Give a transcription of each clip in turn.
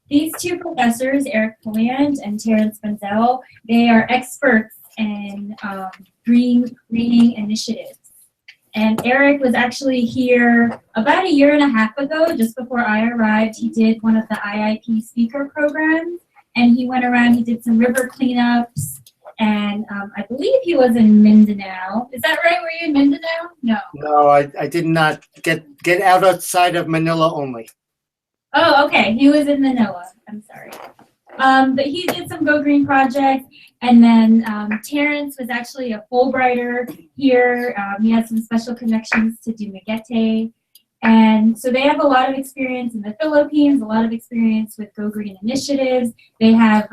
These two professors, Eric Pallant and Terrence Bensel, they are experts in greening initiatives. And Eric was actually here about a year and a half ago, just before I arrived. He did one of the IIP speaker programs, and he went around, he did some river cleanups, and I believe he was in Mindanao. Is that right? Were you in Mindanao? No. No, I did not get outside of Manila only. Oh, okay. He was in Manila. I'm sorry. But he did some Go Green projects. And then Terrence was actually a Fulbrighter here. He has some special connections to Dumaguete. And so they have a lot of experience in the Philippines, a lot of experience with Go Green initiatives. They have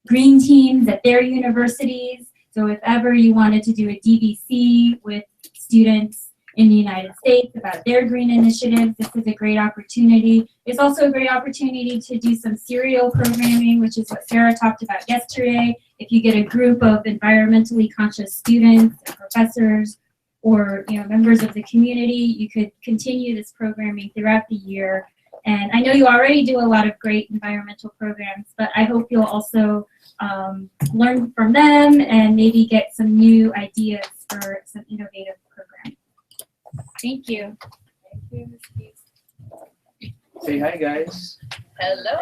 green teams at their universities. So if ever you wanted to do a DVC with students in the United States about their green initiatives, this is a great opportunity. It's also a great opportunity to do some serial programming, which is what Sarah talked about yesterday. If you get a group of environmentally conscious students and professors or members of the community, you could continue this programming throughout the year. And I know you already do a lot of great environmental programs, but I hope you'll also learn from them and maybe get some new ideas for some innovative programs. Thank you. Thank you, Ms. Keith. Say hi, guys. Hello.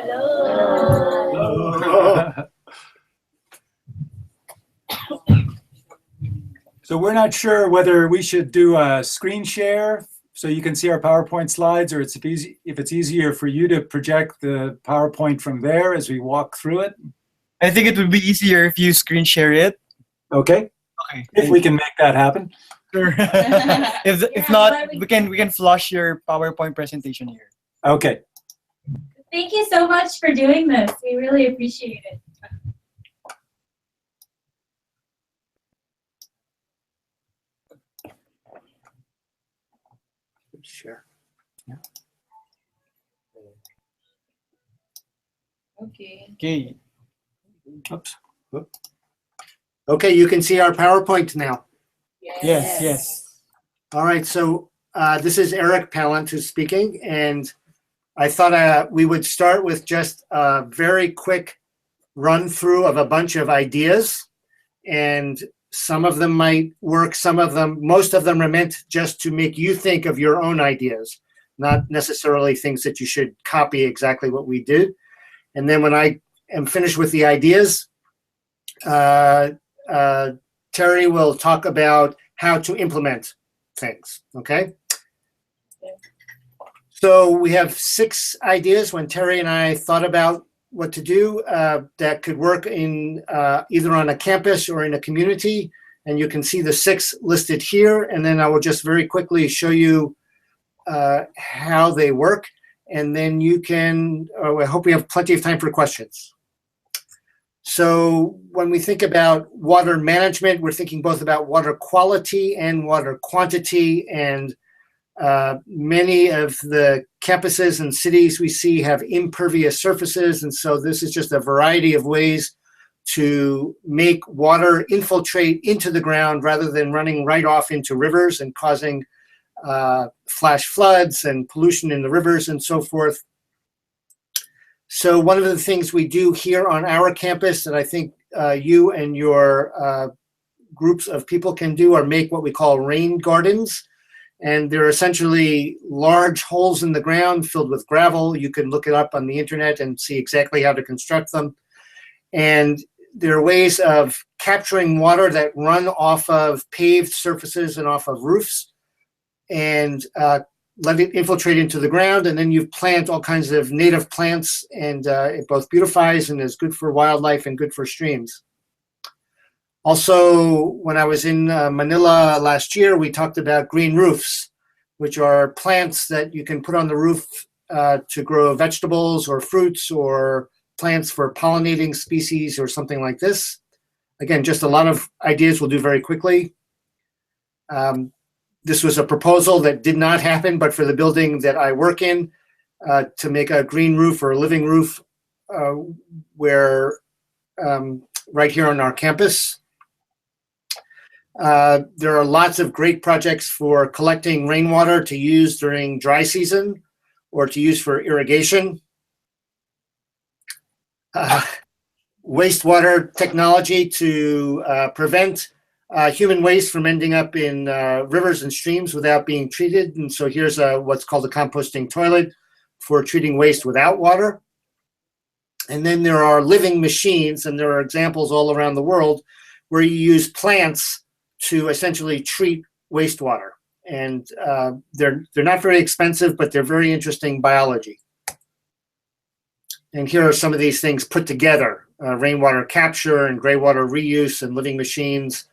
Hello. So we're not sure whether we should do a screen share so you can see our PowerPoint slides, or if it's easier for you to project the PowerPoint from there as we walk through it. I think it would be easier if you screen share it. Okay. Okay. If we can make that happen. Sure. if not, we can flush your PowerPoint presentation here. Okay. Thank you so much for doing this. We really appreciate it. Sure. Yeah. Okay. Okay. Oops. Okay, you can see our PowerPoint now. Yes. All right, so this is Eric Pallant who's speaking, and I thought we would start with just a very quick run through of a bunch of ideas, and some of them might work, most of them are meant just to make you think of your own ideas, not necessarily things that you should copy exactly what we did. And then when I am finished with the ideas, Terry will talk about how to implement things, okay? So we have 6 ideas when Terry and I thought about what to do that could work in either on a campus or in a community. And you can see the 6 listed here. And then I will just very quickly show you how they work. And then you can, I hope we have plenty of time for questions. So when we think about water management, we're thinking both about water quality and water quantity. And many of the campuses and cities we see have impervious surfaces. And so this is just a variety of ways to make water infiltrate into the ground rather than running right off into rivers and causing flash floods and pollution in the rivers and so forth. So one of the things we do here on our campus that I think you and your groups of people can do are make what we call rain gardens. And they're essentially large holes in the ground filled with gravel. You can look it up on the internet and see exactly how to construct them. And there are ways of capturing water that run off of paved surfaces and off of roofs and let it infiltrate into the ground. And then you plant all kinds of native plants, and it both beautifies and is good for wildlife and good for streams. Also, when I was in Manila last year, we talked about green roofs, which are plants that you can put on the roof to grow vegetables or fruits or plants for pollinating species or something like this. Again, just a lot of ideas we'll do very quickly. This was a proposal that did not happen, but for the building that I work in, to make a green roof or a living roof where right here on our campus. There are lots of great projects for collecting rainwater to use during dry season or to use for irrigation. wastewater technology to prevent human waste from ending up in rivers and streams without being treated. And so here's what's called a composting toilet for treating waste without water. And then there are living machines, and there are examples all around the world where you use plants to essentially treat wastewater. And they're not very expensive, but they're very interesting biology. And here are some of these things put together: rainwater capture and gray water reuse and living machines.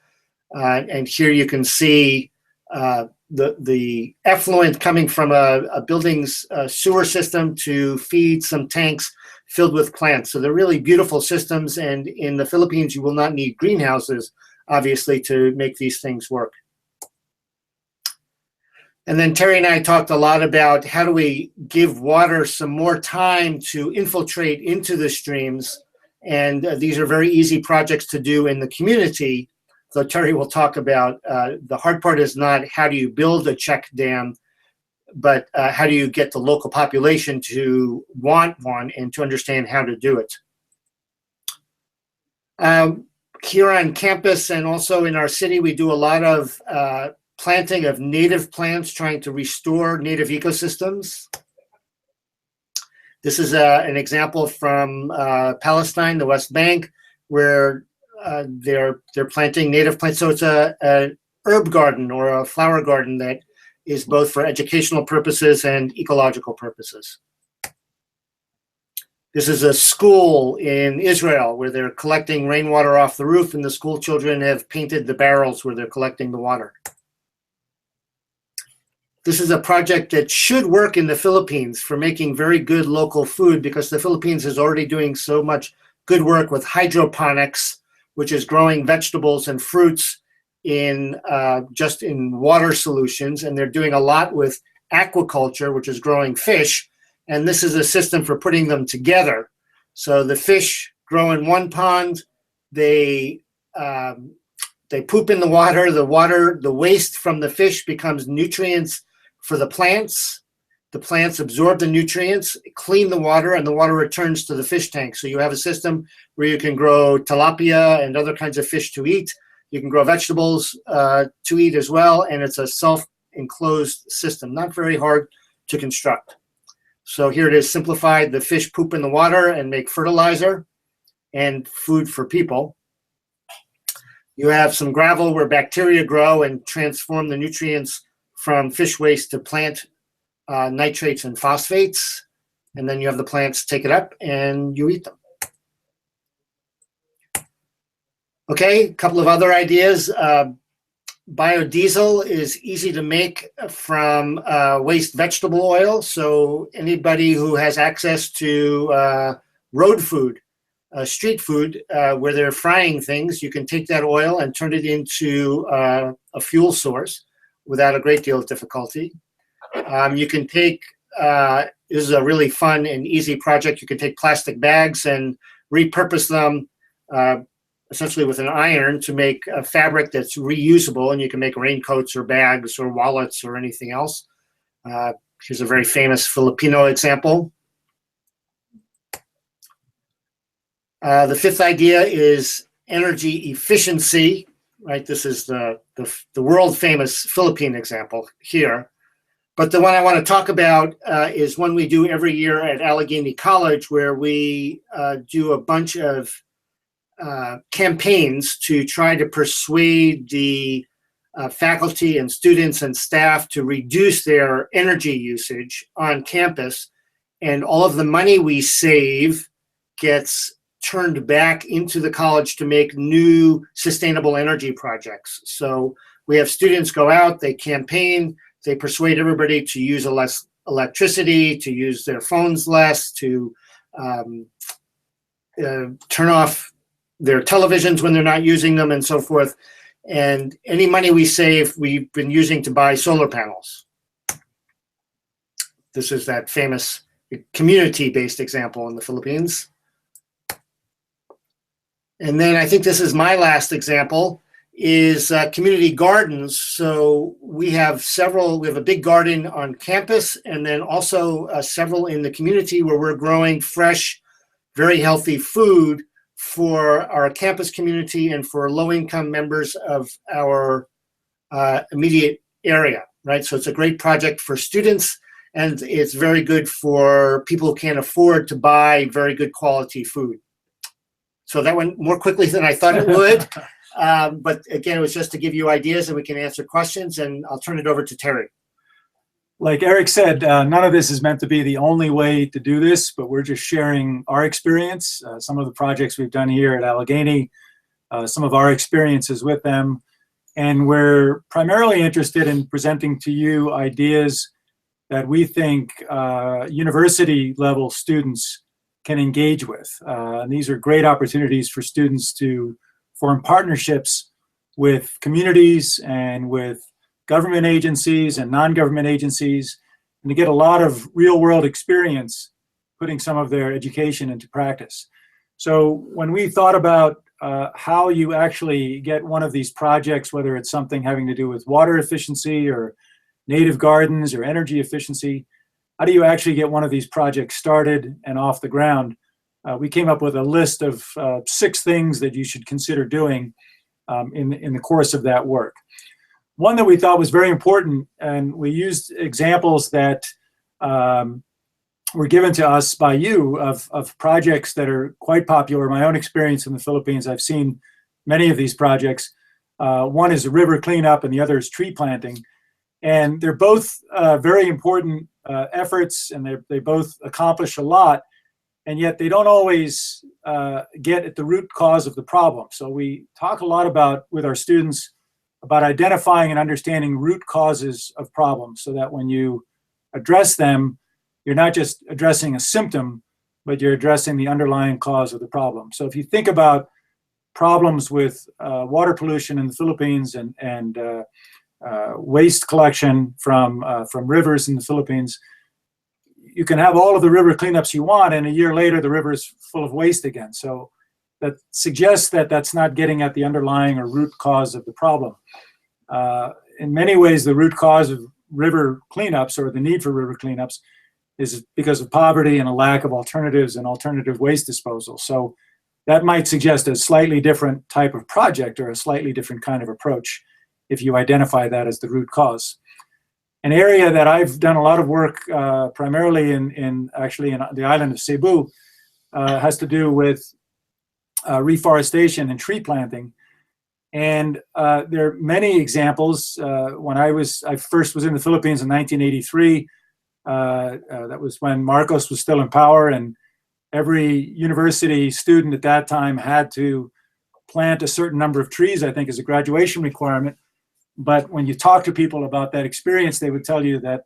And here you can see the effluent coming from a building's sewer system to feed some tanks filled with plants. So they're really beautiful systems. And in the Philippines, you will not need greenhouses, obviously, to make these things work. And then Terry and I talked a lot about how do we give water some more time to infiltrate into the streams. And these are very easy projects to do in the community. So Terry will talk about the hard part is not how do you build a check dam, but how do you get the local population to want one and to understand how to do it. Here on campus and also in our city, we do a lot of planting of native plants, trying to restore native ecosystems. This is an example from Palestine, the West Bank, where they're planting native plants. So it's an herb garden or a flower garden that is both for educational purposes and ecological purposes. This is a school in Israel where they're collecting rainwater off the roof, and the school children have painted the barrels where they're collecting the water. This is a project that should work in the Philippines for making very good local food, because the Philippines is already doing so much good work with hydroponics, which is growing vegetables and fruits in just in water solutions. And they're doing a lot with aquaculture, which is growing fish. And this is a system for putting them together. So the fish grow in one pond, they poop in the water, the waste from the fish becomes nutrients for the plants absorb the nutrients, clean the water, and the water returns to the fish tank. So you have a system where you can grow tilapia and other kinds of fish to eat. You can grow vegetables to eat as well, and it's a self-enclosed system, not very hard to construct. So here it is simplified. The fish poop in the water and make fertilizer and food for people. You have some gravel where bacteria grow and transform the nutrients from fish waste to plant nitrates and phosphates. And then you have the plants take it up and you eat them. Okay, a couple of other ideas. Biodiesel is easy to make from waste vegetable oil. So anybody who has access to road food, street food, where they're frying things, you can take that oil and turn it into a fuel source without a great deal of difficulty. You can take, this is a really fun and easy project. You can take plastic bags and repurpose them essentially with an iron to make a fabric that's reusable, and you can make raincoats or bags or wallets or anything else. Here's a very famous Filipino example. The fifth idea is energy efficiency, right? This is the world famous Philippine example here. But the one I want to talk about is one we do every year at Allegheny College, where we do a bunch of campaigns to try to persuade the faculty and students and staff to reduce their energy usage on campus. And all of the money we save gets turned back into the college to make new sustainable energy projects. So we have students go out, they campaign, they persuade everybody to use less electricity, to use their phones less, to turn off their televisions when they're not using them, and so forth. And any money we save, we've been using to buy solar panels. This is that famous community-based example in the Philippines. And then I think this is my last example, is community gardens. So we have a big garden on campus, and then also several in the community where we're growing fresh very healthy food for our campus community and for low-income members of our immediate area, right? So it's a great project for students, and it's very good for people who can't afford to buy very good quality food. So that went more quickly than I thought it would. But again, it was just to give you ideas, and we can answer questions, and I'll turn it over to Terry. Like Eric said, none of this is meant to be the only way to do this, but we're just sharing our experience, some of the projects we've done here at Allegheny, some of our experiences with them. And we're primarily interested in presenting to you ideas that we think university level students can engage with. And these are great opportunities for students to form partnerships with communities and with government agencies and non-government agencies, and to get a lot of real-world experience putting some of their education into practice. So when we thought about how you actually get one of these projects, whether it's something having to do with water efficiency or native gardens or energy efficiency, how do you actually get one of these projects started and off the ground? We came up with a list of 6 things that you should consider doing in the course of that work. One that we thought was very important, and we used examples that were given to us by you of projects that are quite popular. My own experience in the Philippines, I've seen many of these projects. One is river cleanup and the other is tree planting. And they're both very important efforts, and they both accomplish a lot, and yet they don't always get at the root cause of the problem. So we talk a lot with our students about identifying and understanding root causes of problems, so that when you address them, you're not just addressing a symptom, but you're addressing the underlying cause of the problem. So if you think about problems with water pollution in the Philippines and waste collection from rivers in the Philippines, you can have all of the river cleanups you want, and a year later the river is full of waste again. So that suggests that that's not getting at the underlying or root cause of the problem. In many ways, the root cause of river cleanups, or the need for river cleanups, is because of poverty and a lack of alternatives and alternative waste disposal. So that might suggest a slightly different type of project or a slightly different kind of approach if you identify that as the root cause. An area that I've done a lot of work, primarily in the island of Cebu, has to do with reforestation and tree planting. And there are many examples. When I first was in the Philippines in 1983, that was when Marcos was still in power, and every university student at that time had to plant a certain number of trees, I think, as a graduation requirement. But when you talk to people about that experience, they would tell you that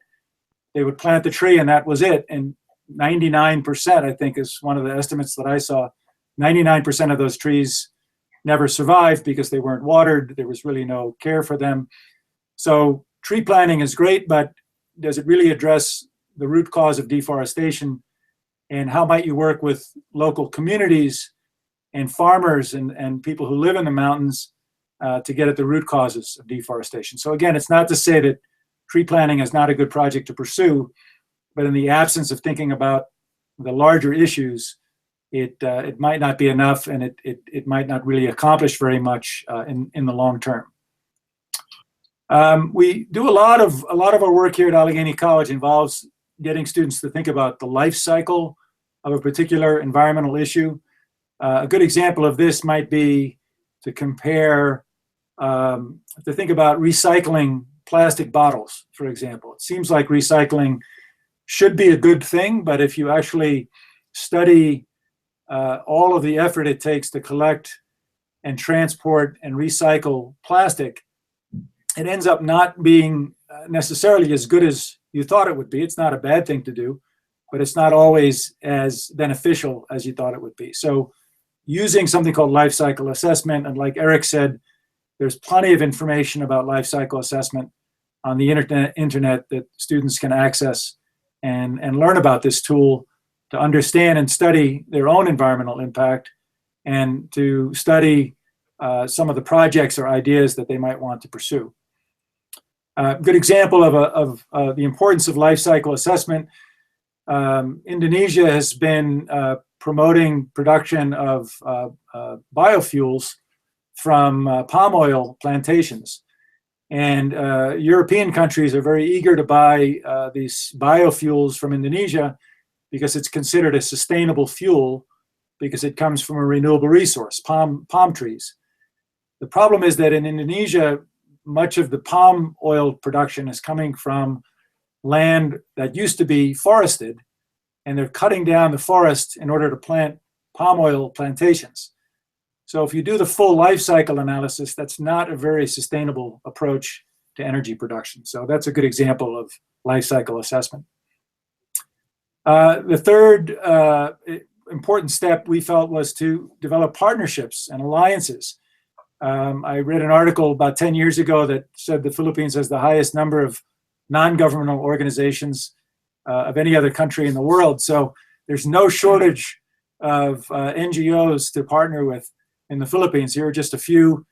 they would plant the tree and that was it. And 99%, I think, is one of the estimates that I saw, 99% of those trees never survived because they weren't watered. There was really no care for them. So tree planting is great, but does it really address the root cause of deforestation? And how might you work with local communities and farmers and people who live in the mountains to get at the root causes of deforestation? So again, it's not to say that tree planting is not a good project to pursue, but in the absence of thinking about the larger issues, it might not be enough, and it might not really accomplish very much in the long term. We do a lot of our work here at Allegheny College involves getting students to think about the life cycle of a particular environmental issue. A good example of this might be to compare, to think about recycling plastic bottles, for example. It seems like recycling should be a good thing, but if you actually study all of the effort it takes to collect and transport and recycle plastic, it ends up not being necessarily as good as you thought it would be. It's not a bad thing to do, but it's not always as beneficial as you thought it would be. So using something called life cycle assessment, and like Eric said, there's plenty of information about life cycle assessment on the internet that students can access and learn about this tool to understand and study their own environmental impact, and to study some of the projects or ideas that they might want to pursue. A good example of the importance of life cycle assessment, Indonesia has been promoting production of biofuels from palm oil plantations. And European countries are very eager to buy these biofuels from Indonesia because it's considered a sustainable fuel because it comes from a renewable resource, palm trees. The problem is that in Indonesia, much of the palm oil production is coming from land that used to be forested, and they're cutting down the forest in order to plant palm oil plantations. So if you do the full life cycle analysis, that's not a very sustainable approach to energy production. So that's a good example of life cycle assessment. The third important step we felt was to develop partnerships and alliances. I read an article about 10 years ago that said the Philippines has the highest number of non-governmental organizations of any other country in the world. So there's no shortage of NGOs to partner with in the Philippines. Here are just a few.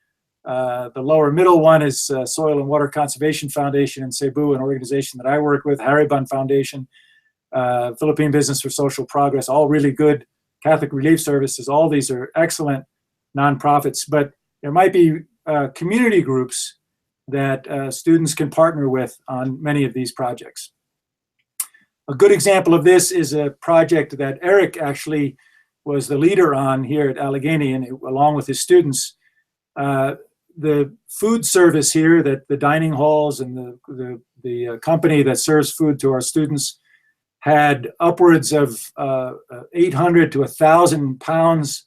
The lower middle one is Soil and Water Conservation Foundation in Cebu, an organization that I work with, Haribon Foundation, Philippine Business for Social Progress, all really good. Catholic Relief Services, all these are excellent nonprofits, but there might be community groups that students can partner with on many of these projects. A good example of this is a project that Eric actually was the leader on here at Allegheny, and along with his students. The food service here, that the dining halls and the company that serves food to our students, had upwards of 800 to 1,000 pounds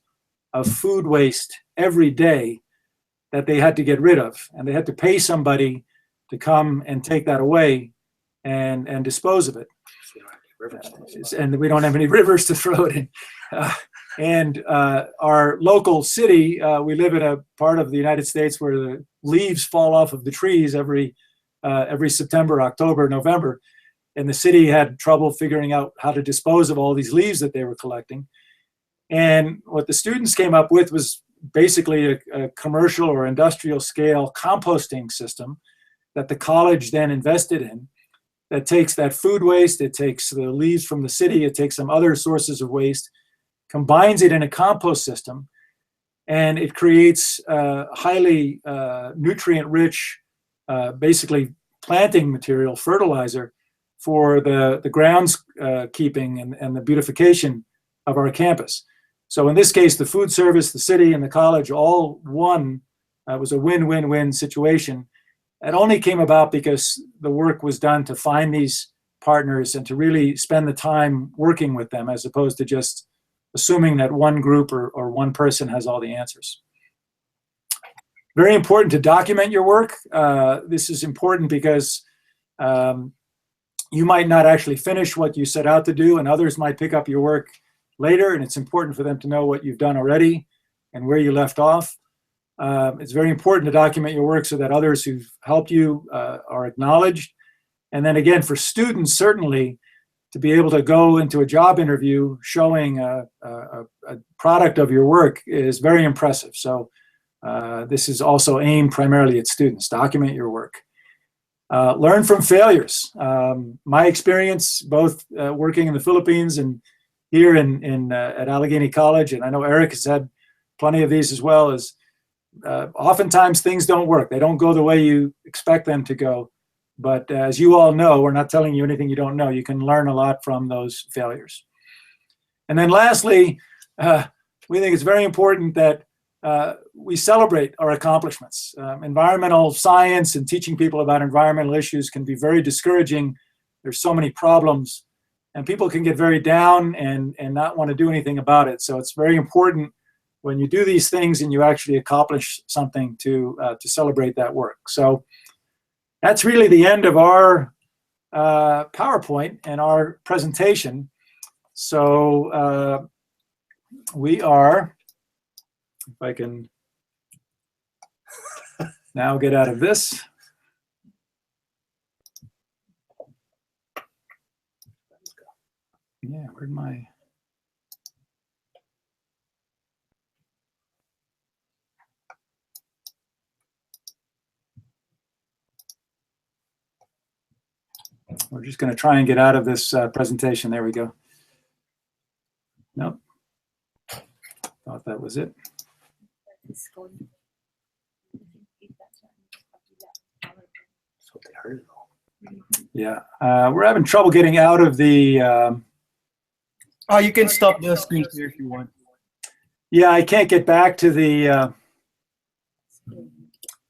of food waste every day that they had to get rid of. And they had to pay somebody to come and take that away and dispose of it. And we don't have any rivers to throw it in. And our local city, we live in a part of the United States where the leaves fall off of the trees every September, October, November. And the city had trouble figuring out how to dispose of all these leaves that they were collecting. And what the students came up with was basically a commercial or industrial scale composting system that the college then invested in, that takes that food waste, it takes the leaves from the city, it takes some other sources of waste, combines it in a compost system, and it creates highly nutrient-rich, basically planting material, fertilizer, for the grounds keeping and the beautification of our campus. So in this case, the food service, the city, and the college all won. It was a win-win-win situation. It only came about because the work was done to find these partners and to really spend the time working with them, as opposed to just assuming that one group or one person has all the answers. Very important to document your work. This is important because you might not actually finish what you set out to do, and others might pick up your work later, and it's important for them to know what you've done already and where you left off. It's very important to document your work so that others who've helped you are acknowledged. And then again, for students, certainly, to be able to go into a job interview showing a product of your work is very impressive. So this is also aimed primarily at students. Document your work. Learn from failures. My experience, both working in the Philippines and here at Allegheny College, and I know Eric has had plenty of these as well, is oftentimes things don't work. They don't go the way you expect them to go. But as you all know, we're not telling you anything you don't know. You can learn a lot from those failures. And then lastly, we think it's very important that we celebrate our accomplishments. Environmental science and teaching people about environmental issues can be very discouraging. There's so many problems, and people can get very down and not want to do anything about it. So it's very important when you do these things and you actually accomplish something to celebrate that work. So that's really the end of our PowerPoint and our presentation. So we are, if I can now get out of this. Yeah, where'd my... We're just going to try and get out of this presentation. There we go. Nope. Thought that was it. So they heard it all. Yeah, we're having trouble getting out of the. Oh, you can stop the screen here if you want. Yeah, I can't get back to the.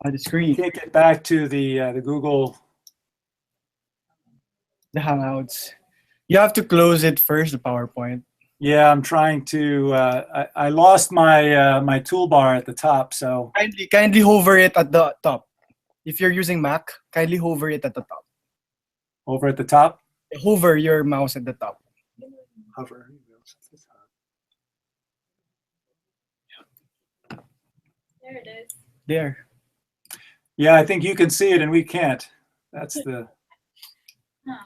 The screen, Can't get back to the Google. the Hangouts. You have to close it first, the PowerPoint. Yeah, I'm trying to. I lost my my toolbar at the top, so Kindly hover it at the top. If you're using Mac, kindly hover it at the top. over at the top. Hover your mouse at the top. Hover. There it is. There. Yeah, I think you can see it and we can't. That's the. Huh.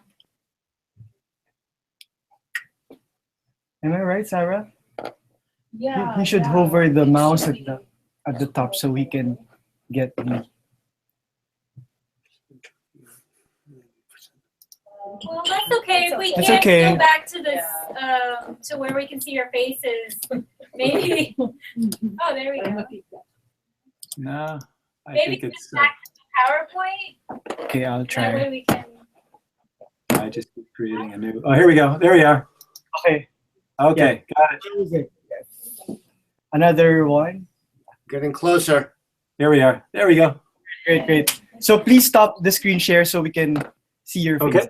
Am I right, Sarah? Yeah. You should hover the mouse at the top so we can get the. Well, that's okay. If we It's can't okay. go back to this, to where we can see your faces, maybe. Oh, there we go. No, I Maybe think it's. just back to the PowerPoint. Okay, I'll That try. way we can. I just keep creating a new. Oh, here we go. There we are. Okay. Okay, got it. Close it. Yes. Another one. Getting closer. There we are. There we go. Great, great. So please stop the screen share so we can see your face. Okay.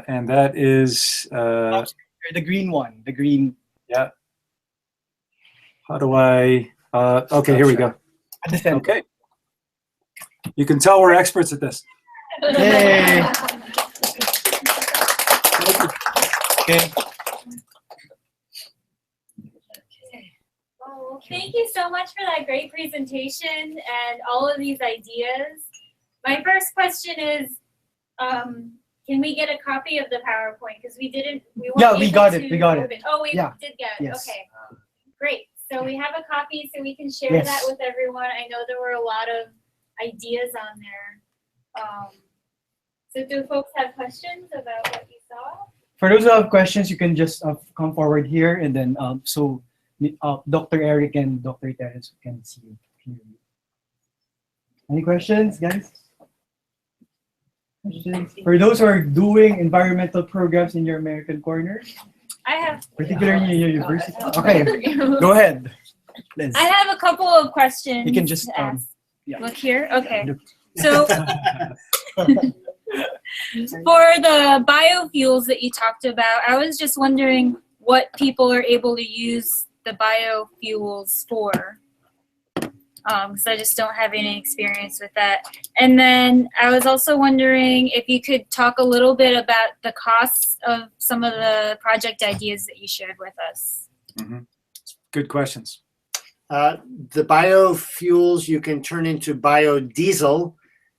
And that is. The green one. The green Yeah. How do I? Okay, here we go. at the center. Okay. You can tell we're experts at this. Yay. Okay. Oh, thank you so much for that great presentation and all of these ideas. My first question is, can we get a copy of the PowerPoint? Because we didn't, we weren't Yeah, we able got it, to we got it. open- Oh, we Yeah. did get it, Yes. okay. Great, so we have a copy so we can share Yes. that with everyone. I know there were a lot of ideas on there. So do folks have questions about what you saw? For those who have questions, you can just come forward here, and then so Dr. Eric and Dr. Terrence can see you clearly. Any questions, guys? Questions? For those who are doing environmental programs in your American corner, I have. particularly in your university. Okay, go ahead. Liz. I have a couple of questions. You can just, to ask. yeah. Look here, okay. Look. So for the biofuels that you talked about, I was just wondering what people are able to use the biofuels for. Because I just don't have any experience with that. And then I was also wondering if you could talk a little bit about the costs of some of the project ideas that you shared with us. Mhm. Good questions. The biofuels you can turn into biodiesel,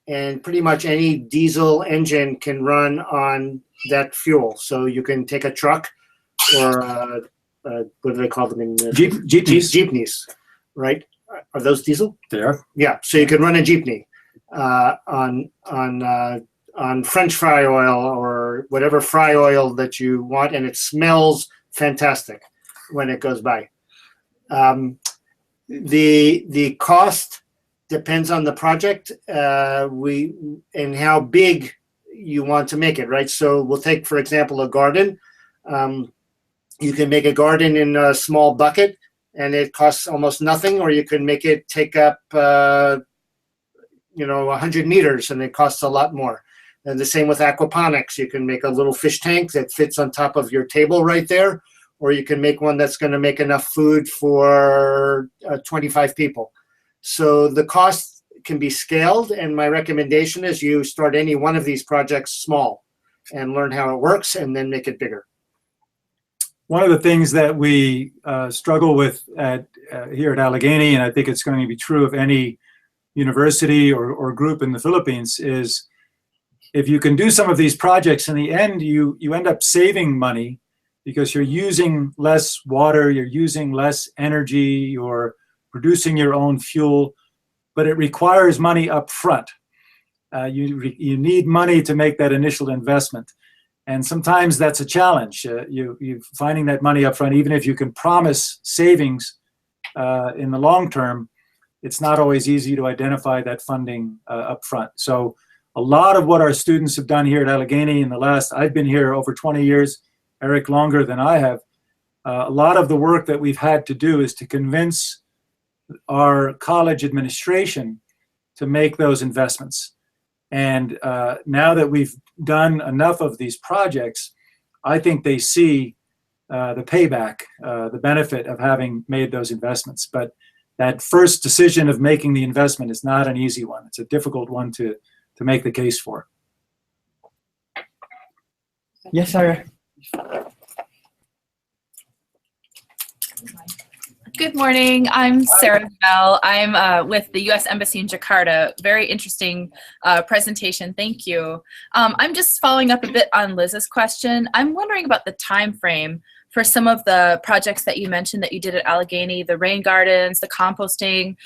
and pretty much any diesel engine can run on that fuel. So you can take a truck or what do they call them in Jeepneys. jeepneys, right? Are those diesel? There. Yeah. So you can run a jeepney on French fry oil or whatever fry oil that you want, and it smells fantastic when it goes by. The cost depends on the project and how big you want to make it, right? So we'll take, for example, a garden. You can make a garden in a small bucket and it costs almost nothing, or you can make it take up 100 meters and it costs a lot more. And the same with aquaponics. You can make a little fish tank that fits on top of your table right there, or you can make one that's going to make enough food for 25 people. So the cost can be scaled, and my recommendation is you start any one of these projects small and learn how it works and then make it bigger. One of the things that we struggle with here at Allegheny, and I think it's going to be true of any university or group in the Philippines, is if you can do some of these projects, in the end, you end up saving money because you're using less water, you're using less energy, you're producing your own fuel, but it requires money up front. You need money to make that initial investment. And sometimes that's a challenge. You finding that money up front, even if you can promise savings in the long term, it's not always easy to identify that funding up front. So a lot of what our students have done here at Allegheny I've been here over 20 years, Eric longer than I have. A lot of the work that we've had to do is to convince our college administration to make those investments. And now that we've done enough of these projects, I think they see the payback, the benefit of having made those investments. But that first decision of making the investment is not an easy one. It's a difficult one to make the case for. Yes, Sarah. Good morning. I'm Sarah Bell. I'm with the U.S. Embassy in Jakarta. Very interesting presentation. Thank you. I'm just following up a bit on Liz's question. I'm wondering about the time frame for some of the projects that you mentioned that you did at Allegheny, the rain gardens, the composting,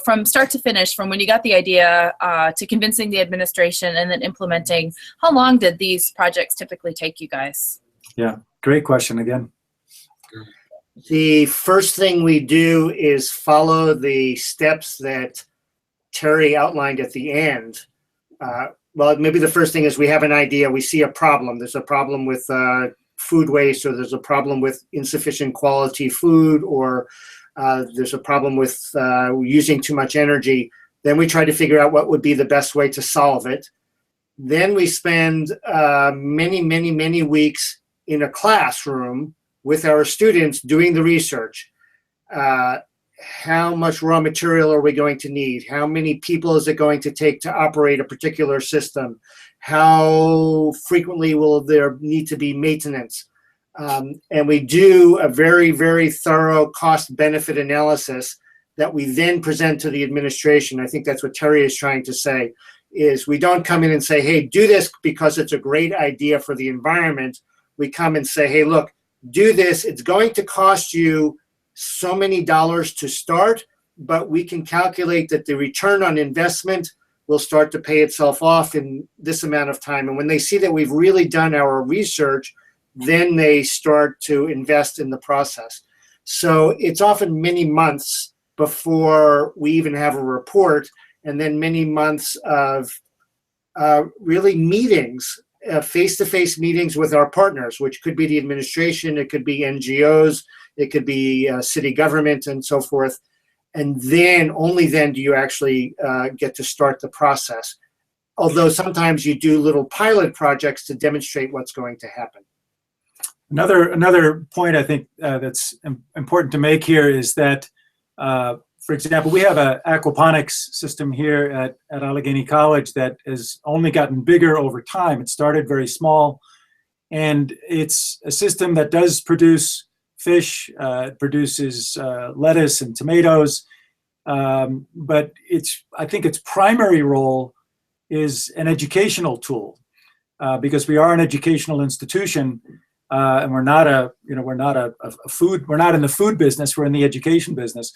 from start to finish, from when you got the idea to convincing the administration and then implementing. How long did these projects typically take you guys? Yeah, great question again. The first thing we do is follow the steps that Terry outlined at the end. Well, maybe the first thing is we have an idea, we see a problem. There's a problem with food waste, or there's a problem with insufficient quality food, or there's a problem with using too much energy. Then we try to figure out what would be the best way to solve it. Then we spend many weeks in a classroom with our students doing the research. How much raw material are we going to need? How many people is it going to take to operate a particular system? How frequently will there need to be maintenance? And we do a very thorough cost-benefit analysis that we then present to the administration. I think that's what Terry is trying to say, is we don't come in and say, hey, do this because it's a great idea for the environment. We come and say, hey, look, do this. It's going to cost you so many dollars to start, but we can calculate that the return on investment will start to pay itself off in this amount of time. And when they see that we've really done our research, then they start to invest in the process. So it's often many months before we even have a report, and then many months of really meetings, face-to-face meetings with our partners, which could be the administration, it could be NGOs, it could be city government and so forth. And then, only then do you actually get to start the process. Although sometimes you do little pilot projects to demonstrate what's going to happen. Another point I think that's important to make here is that, for example, we have an aquaponics system here at Allegheny College that has only gotten bigger over time. It started very small, and it's a system that does produce fish, it produces lettuce and tomatoes, but I think its primary role is an educational tool, because we are an educational institution, and we're not in the food business, we're in the education business.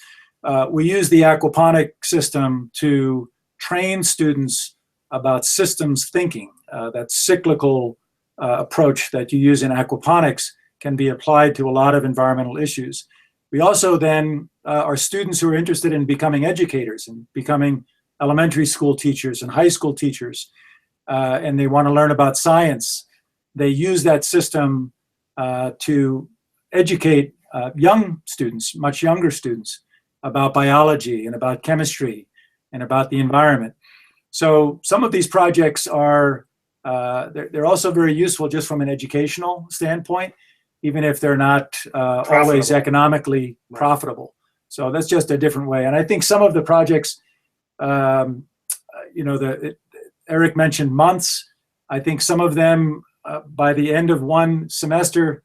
We use the aquaponic system to train students about systems thinking. That cyclical approach that you use in aquaponics can be applied to a lot of environmental issues. We also then are students who are interested in becoming educators and becoming elementary school teachers and high school teachers, and they want to learn about science. They use that system to educate young students, much younger students, about biology and about chemistry and about the environment. So some of these projects are, they're also very useful just from an educational standpoint, even if they're not always economically profitable. So that's just a different way. And I think some of the projects, Eric mentioned months. I think some of them, by the end of one semester,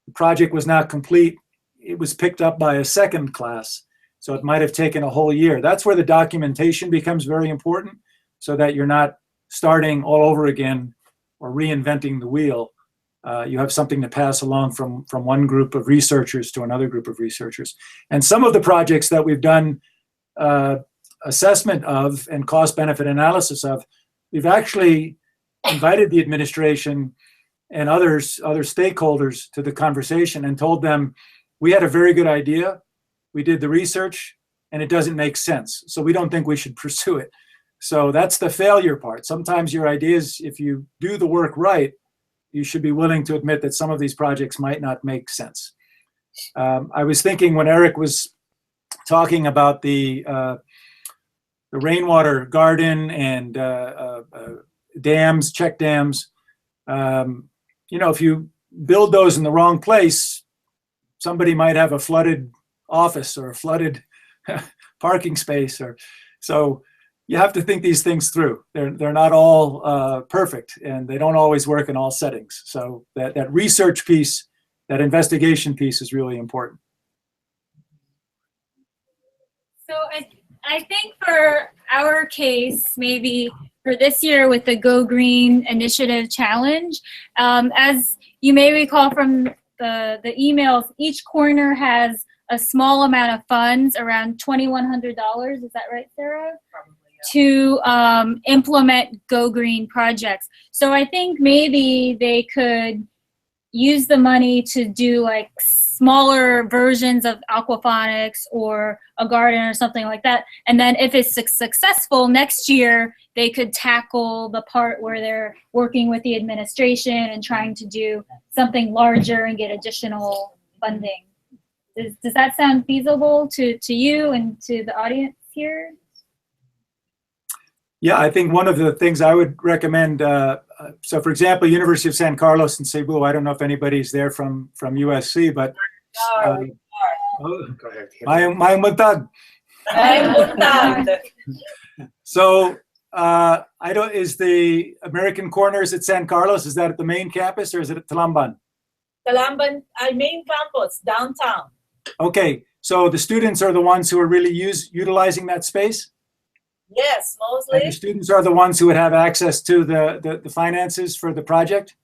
the project was not complete. It was picked up by a second class. So it might have taken a whole year. That's where the documentation becomes very important, so that you're not starting all over again or reinventing the wheel. You have something to pass along from one group of researchers to another group of researchers. And some of the projects that we've done assessment of and cost-benefit analysis of, we've actually invited the administration and other stakeholders to the conversation and told them, we had a very good idea, we did the research, and it doesn't make sense. So we don't think we should pursue it. So that's the failure part. Sometimes your ideas, if you do the work right, you should be willing to admit that some of these projects might not make sense. I was thinking when Eric was talking about the rainwater garden and dams, check dams, if you build those in the wrong place, somebody might have a flooded office or a flooded parking space, so you have to think these things through. They're not all perfect, and they don't always work in all settings. So that research piece, that investigation piece is really important. So I think for our case, maybe for this year with the Go Green Initiative Challenge, as you may recall from the emails, each corner has a small amount of funds, around $2,100. Is that right, Sarah? Probably, yeah. To implement Go Green projects. So I think maybe they could use the money to do like smaller versions of aquaponics or a garden or something like that. And then if it's successful next year, they could tackle the part where they're working with the administration and trying to do something larger and get additional funding. Does that sound feasible to you and to the audience here? Yeah, I think one of the things I would recommend, so for example, University of San Carlos in Cebu, I don't know if anybody's there from USC, but Go ahead. Mayong magtag. So I don't, is the American Corners at San Carlos, is that at the main campus or is it at Talamban? Talamban, our main campus, downtown. Okay, so the students are the ones who are really utilizing that space? Yes, And mostly. the students are the ones who would have access to the finances for the project?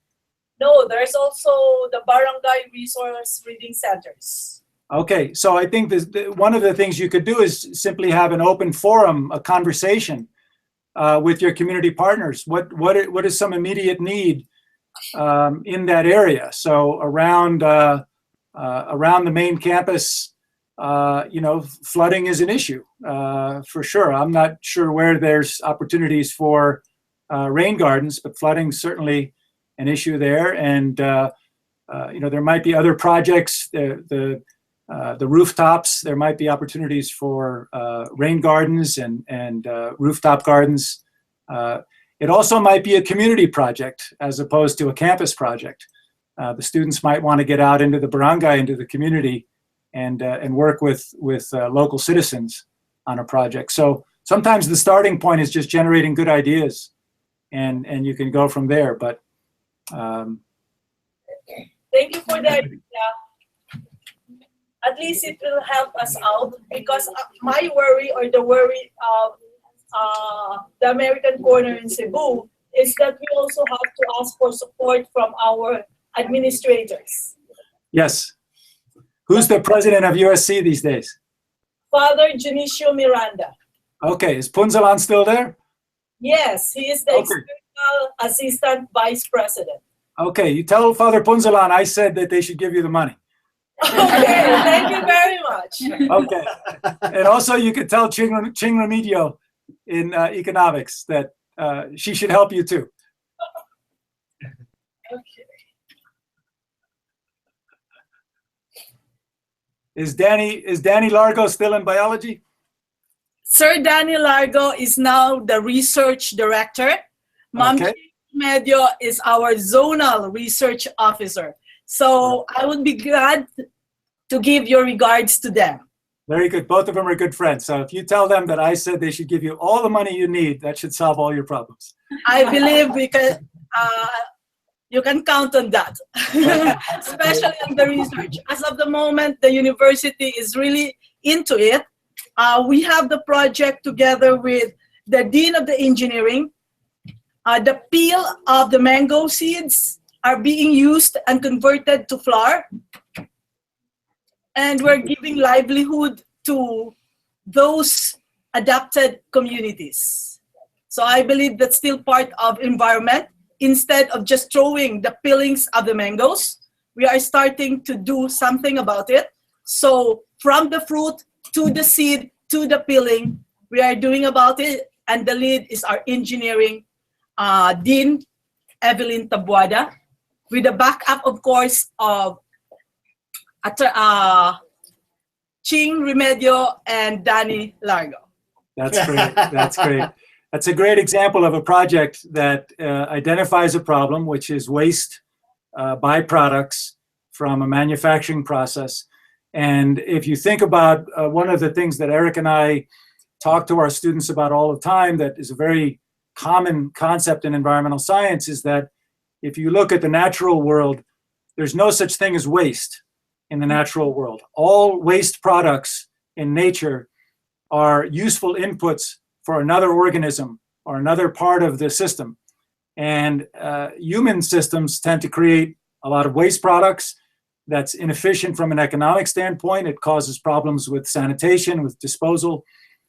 No, there's also the barangay resource reading centers. Okay, so I think one of the things you could do is simply have an open forum, a conversation with your community partners. What is some immediate need in that area? So around the main campus, flooding is an issue for sure. I'm not sure where there's opportunities for rain gardens, but flooding's certainly an issue there. And there might be other projects. The rooftops, there might be opportunities for rain gardens and rooftop gardens. It also might be a community project as opposed to a campus project. The students might want to get out into the barangay, into the community, and work with local citizens on a project. So sometimes the starting point is just generating good ideas, and you can go from there. But Thank you for that. At least it will help us out, because my worry, or the worry of the American Corner in Cebu, is that we also have to ask for support from our administrators. yes, who's the president of USC these days? Father Junicio Miranda. Okay, is Punzalan still there? Yes, he is the Okay. external assistant vice president. Okay, you tell Father Punzalan I said that they should give you the money. Okay, thank you very much. Okay, and also you could tell Ching Remedio in economics that she should help you too. Okay. Is Danny Largo still in biology? Sir Danny Largo is now the research director. Ma'am Okay. Medio is our zonal research officer. So I would be glad to give your regards to them. Very good. Both of them are good friends. So if you tell them that I said they should give you all the money you need, that should solve all your problems. I believe we can, you can count on that, especially on the research. As of the moment, the university is really into it. We have the project together with the Dean of the Engineering. The peel of the mango seeds are being used and converted to flour. And we're giving livelihood to those adapted communities. So I believe that's still part of environment. instead of just throwing the peelings of the mangoes, we are starting to do something about it. So from the fruit to the seed to the peeling, we are doing about it. And the lead is our engineering Dean, Evelyn Tabuada, with the backup, of course, of Ching Remedio and Danny Largo. That's great. That's great. That's a great example of a project that identifies a problem, which is waste byproducts from a manufacturing process. And if you think about one of the things that Eric and I talk to our students about all the time, that is a very common concept in environmental science, is that if you look at the natural world, there's no such thing as waste in the natural world. All waste products in nature are useful inputs for another organism or another part of the system. And human systems tend to create a lot of waste products that's inefficient from an economic standpoint. It causes problems with sanitation, with disposal.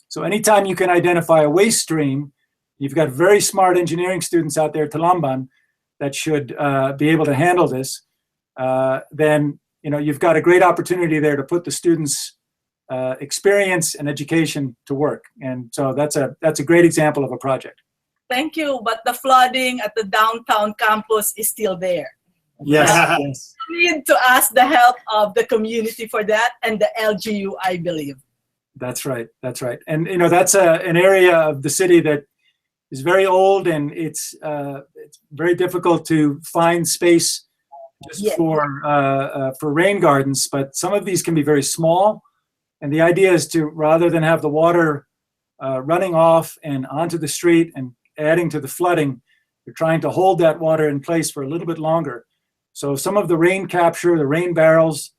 So anytime you can identify a waste stream, you've got very smart engineering students out there at Talamban that should be able to handle this, then you've got a great opportunity there to put the students' experience and education to work. And so that's a great example of a project. Thank you, but the flooding at the downtown campus is still there. Yes. Yes. We need to ask the help of the community for that and the LGU, I believe. That's right. That's right. And that's an area of the city that is very old, and it's very difficult to find space just for rain gardens. But some of these can be very small, and the idea is to, rather than have the water running off and onto the street and adding to the flooding, you're trying to hold that water in place for a little bit longer. So some of the rain capture, the rain barrels,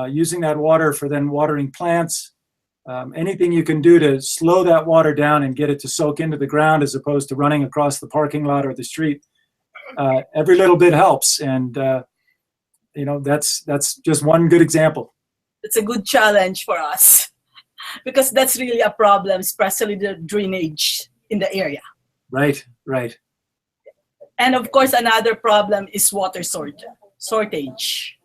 using that water for then watering plants, anything you can do to slow that water down and get it to soak into the ground as opposed to running across the parking lot or the street. Every little bit helps. And, that's just one good example. It's a good challenge for us because that's really a problem, especially the drainage in the area. Right, right. And of course, another problem is water shortage.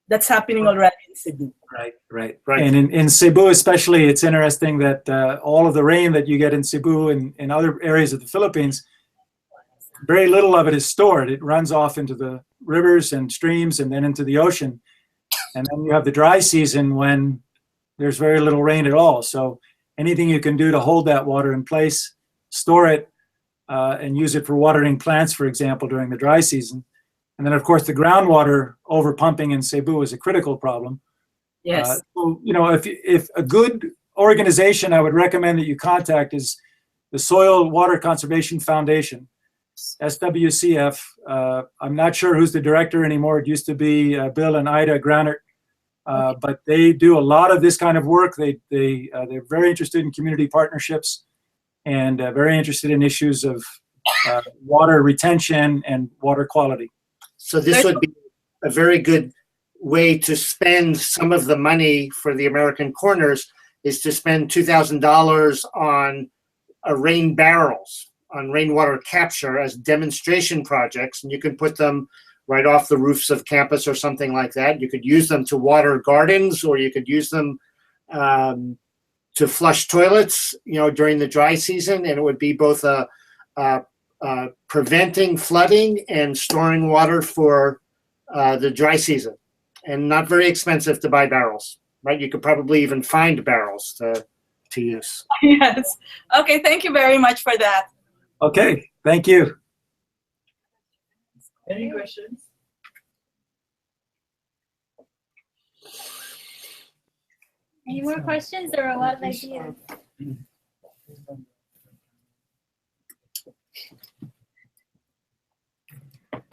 That's happening already in Cebu. Right, right, right. And in Cebu especially, it's interesting that all of the rain that you get in Cebu and in other areas of the Philippines, very little of it is stored. It runs off into the rivers and streams and then into the ocean. And then you have the dry season when there's very little rain at all. So anything you can do to hold that water in place, store it, and use it for watering plants, for example, during the dry season. And then, of course, the groundwater overpumping in Cebu is a critical problem. Yes. So, if a good organization I would recommend that you contact is the Soil Water Conservation Foundation, SWCF. I'm not sure who's the director anymore. It used to be Bill and Ida Granert, but they do a lot of this kind of work. They're very interested in community partnerships and very interested in issues of water retention and water quality. So this would be a very good way to spend some of the money for the American Corners, is to spend $2,000 on rain barrels, on rainwater capture as demonstration projects. And you can put them right off the roofs of campus or something like that. You could use them to water gardens, or you could use them to flush toilets, during the dry season. And it would be both preventing flooding and storing water for the dry season, and not very expensive to buy barrels, right? You could probably even find barrels to use. Yes. Okay, thank you very much for that. Okay, thank you. Any questions? Any more questions? There are a lot of ideas.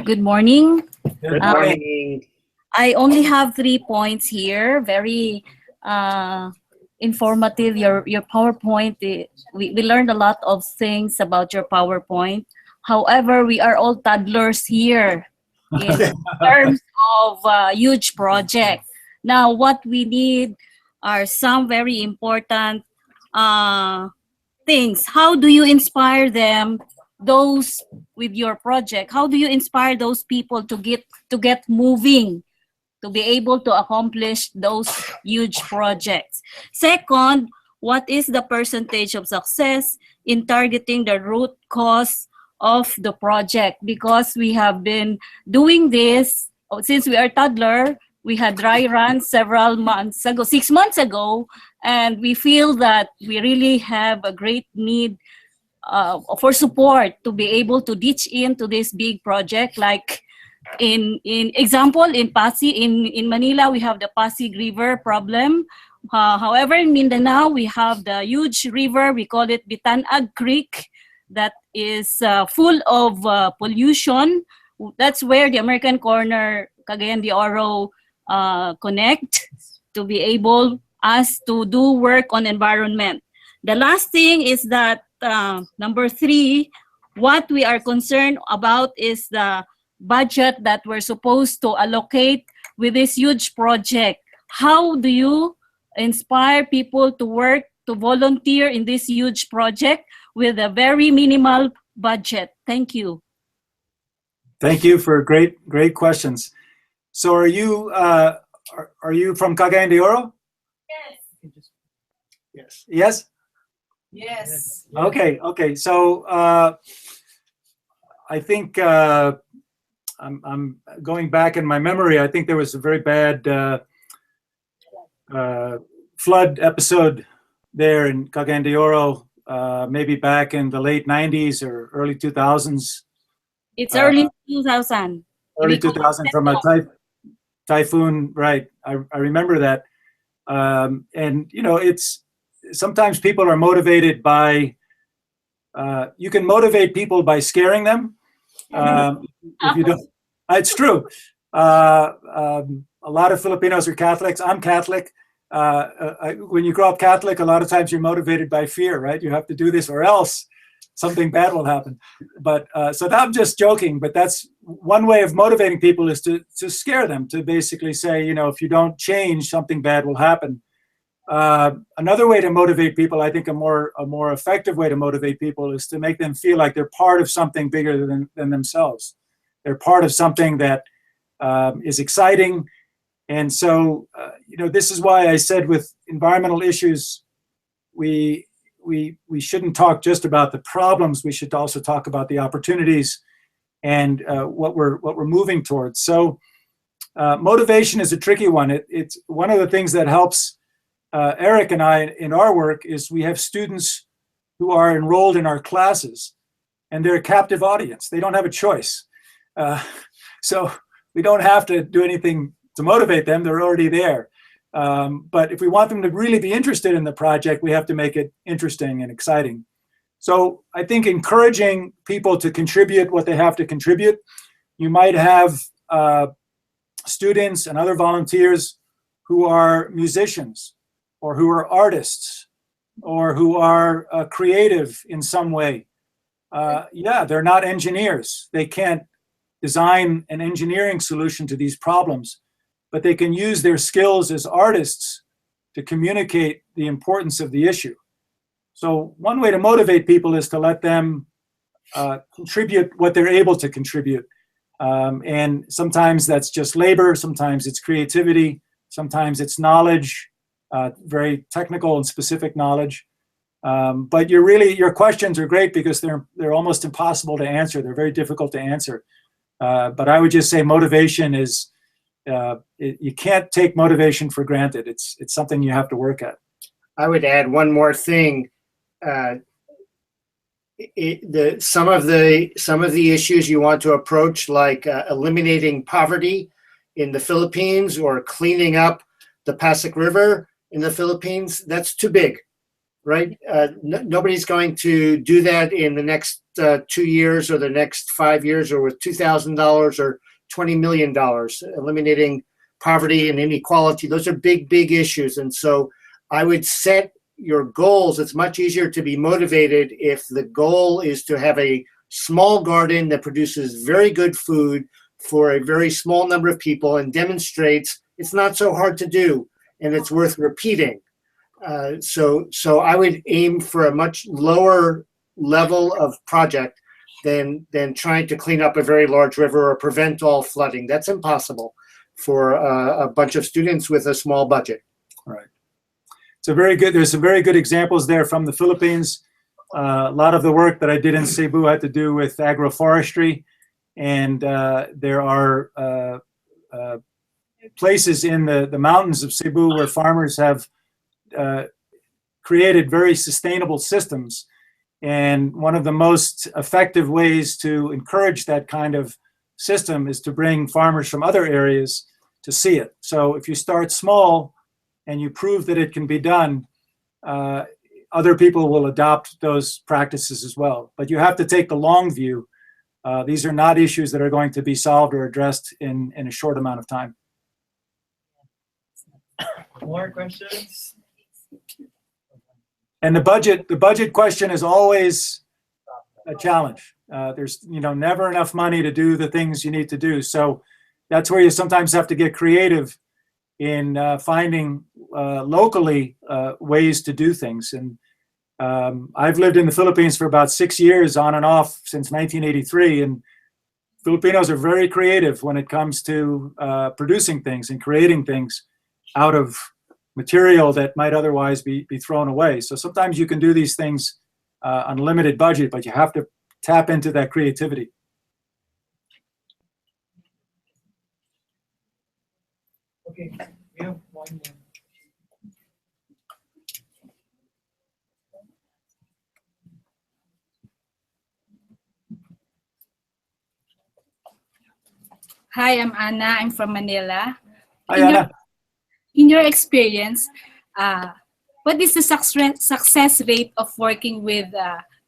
Good morning. Good morning. I only have 3 points here. Very informative. Your PowerPoint. We learned a lot of things about your PowerPoint. However, we are all toddlers here in terms of huge project. Now, what we need are some very important things. How do you inspire them those with your project? How do you inspire those people to get moving, to be able to accomplish those huge projects? Second, what is the percentage of success in targeting the root cause of the project? Because we have been doing this since we are toddler. We had dry runs several months ago, 6 months ago, and we feel that we really have a great need for support to be able to ditch into this big project. Like in example, in Pasig, in Manila, we have the Pasig River problem. However, in Mindanao, we have the huge river, we call it Bitanag Creek, that is full of pollution. That's where the American Corner, Cagayan de Oro connect to be able us to do work on environment. The last thing is that number 3, what we are concerned about is the budget that we're supposed to allocate with this huge project. How do you inspire people to work, to volunteer in this huge project with a very minimal budget? Thank you. Thank you for great questions. So are you from Cagayan de Oro? Yes. Yes? Yes. Okay. So I think I'm going back in my memory. I think there was a very bad flood episode there in Cagayan de Oro, maybe back in the late 90s or early 2000s. It's early 2000. Early 2000 from a typhoon, right? I remember that. And it's sometimes people are motivated by, you can motivate people by scaring them. If you don't, it's true. A lot of Filipinos are Catholics. I'm Catholic. When you grow up Catholic, a lot of times you're motivated by fear, right? You have to do this or else something bad will happen. But so I'm just joking, but that's one way of motivating people, is to scare them, to basically say, if you don't change, something bad will happen. Another way to motivate people, I think a more effective way to motivate people, is to make them feel like they're part of something bigger than themselves. They're part of something that is exciting. And so, this is why I said with environmental issues, we shouldn't talk just about the problems. We should also talk about the opportunities and what we're moving towards. So motivation is a tricky one. It's one of the things that helps Eric and I in our work is we have students who are enrolled in our classes, and they're a captive audience. They don't have a choice. So we don't have to do anything to motivate them. They're already there. But if we want them to really be interested in the project, we have to make it interesting and exciting. So I think encouraging people to contribute what they have to contribute. You might have students and other volunteers who are musicians, or who are artists, or who are creative in some way. They're not engineers. They can't design an engineering solution to these problems, but they can use their skills as artists to communicate the importance of the issue. So one way to motivate people is to let them contribute what they're able to contribute. And sometimes that's just labor, sometimes it's creativity, sometimes it's knowledge, very technical and specific knowledge. But your questions are great because they're almost impossible to answer. They're very difficult to answer. But I would just say motivation is, you can't take motivation for granted. It's something you have to work at. I would add one more thing. Some of the issues you want to approach, like eliminating poverty in the Philippines or cleaning up the Pasig River in the Philippines, that's too big, right? Nobody's going to do that in the next 2 years or the next 5 years, or with $2,000 or $20 million. Eliminating poverty and inequality, those are big issues. And so I would set your goals. It's much easier to be motivated if the goal is to have a small garden that produces very good food for a very small number of people and demonstrates it's not so hard to do and it's worth repeating. So I would aim for a much lower level of project. than trying to clean up a very large river or prevent all flooding. That's impossible for a bunch of students with a small budget. Right. There's some very good examples there from the Philippines. A lot of the work that I did in Cebu had to do with agroforestry, and there are places in the mountains of Cebu where farmers have created very sustainable systems. And one of the most effective ways to encourage that kind of system is to bring farmers from other areas to see it. So if you start small and you prove that it can be done, other people will adopt those practices as well. But you have to take the long view. These are not issues that are going to be solved or addressed in a short amount of time. More questions? And the budget question is always a challenge. There's never enough money to do the things you need to do. So that's where you sometimes have to get creative in finding locally ways to do things. And I've lived in the Philippines for about 6 years on and off since 1983. And Filipinos are very creative when it comes to producing things and creating things out of material that might otherwise be thrown away. So sometimes you can do these things on a limited budget, but you have to tap into that creativity. Okay, we have one more. Hi, I'm Anna. I'm from Manila. Hi, Anna. In your experience, what is the success rate of working with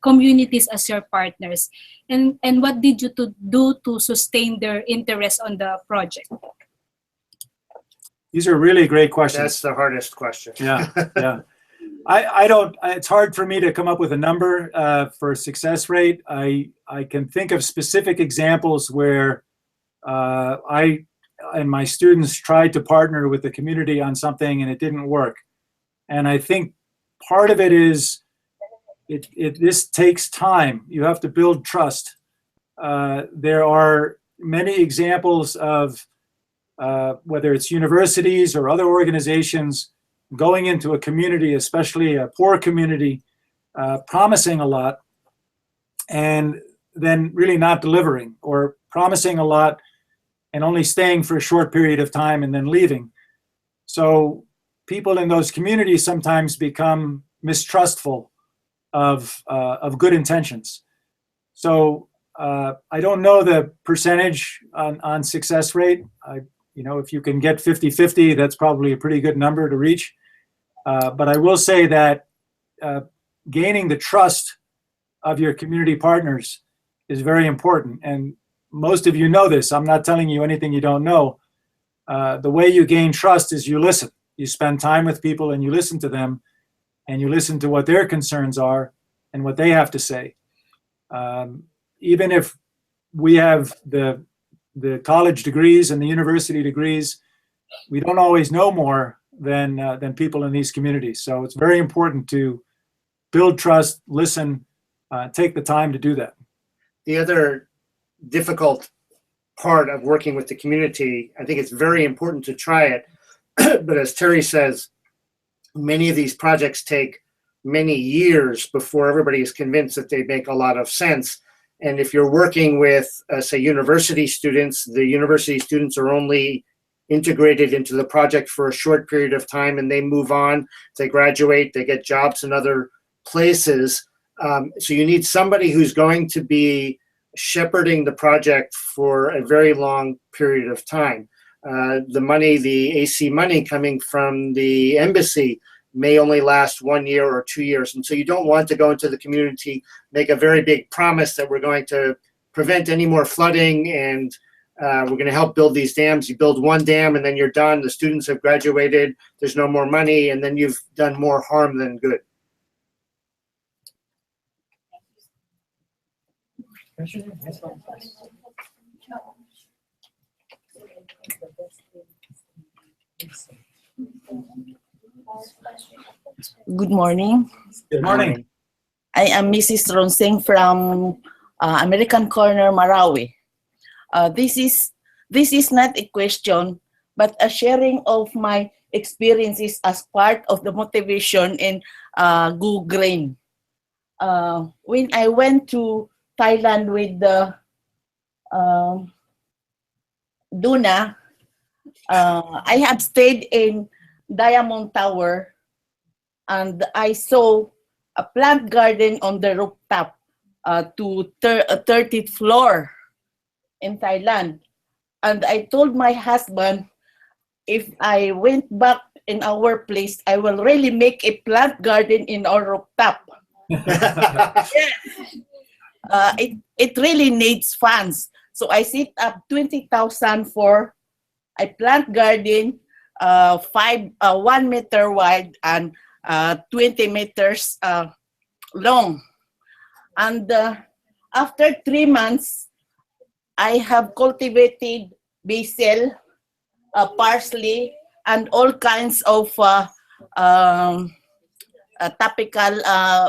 communities as your partners? And what did you do to sustain their interest on the project? These are really great questions. That's the hardest question. Yeah, yeah. I don't, it's hard for me to come up with a number for success rate. I can think of specific examples where I and my students tried to partner with the community on something and it didn't work. And I think part of it is this takes time. You have to build trust. There are many examples of whether it's universities or other organizations going into a community, especially a poor community, promising a lot and then really not delivering, or promising a lot and only staying for a short period of time and then leaving. So people in those communities sometimes become mistrustful of good intentions. So I don't know the percentage on success rate. If you can get 50-50, that's probably a pretty good number to reach. But I will say that gaining the trust of your community partners is very important. And most of you know this. I'm not telling you anything you don't know. The way you gain trust is you listen. You spend time with people and you listen to them, and you listen to what their concerns are and what they have to say. Even if we have the college degrees and the university degrees, we don't always know more than people in these communities. So it's very important to build trust, listen, take the time to do that. The other difficult part of working with the community, I think it's very important to try it, but as Terry says, many of these projects take many years before everybody is convinced that they make a lot of sense. And if you're working with, say, university students, the university students are only integrated into the project for a short period of time and they move on, they graduate, they get jobs in other places. So you need somebody who's going to be shepherding the project for a very long period of time. The money, the AC money coming from the embassy may only last 1 year or 2 years. And so you don't want to go into the community, make a very big promise that we're going to prevent any more flooding and we're going to help build these dams. You build one dam and then you're done. The students have graduated. There's no more money. And then you've done more harm than good. Good morning. Good morning. I am Mrs. Ronseng from American Corner, Marawi. This is not a question, but a sharing of my experiences as part of the motivation in Go Green. When I went to Thailand with the Duna, I have stayed in Diamond Tower, and I saw a plant garden on the rooftop to 30th floor in Thailand. And I told my husband, if I went back in our place, I will really make a plant garden in our rooftop. Yes. It really needs funds. So I set up 20,000 for a plant garden, 1 meter wide and 20 meters long. And after 3 months, I have cultivated basil, parsley, and all kinds of topical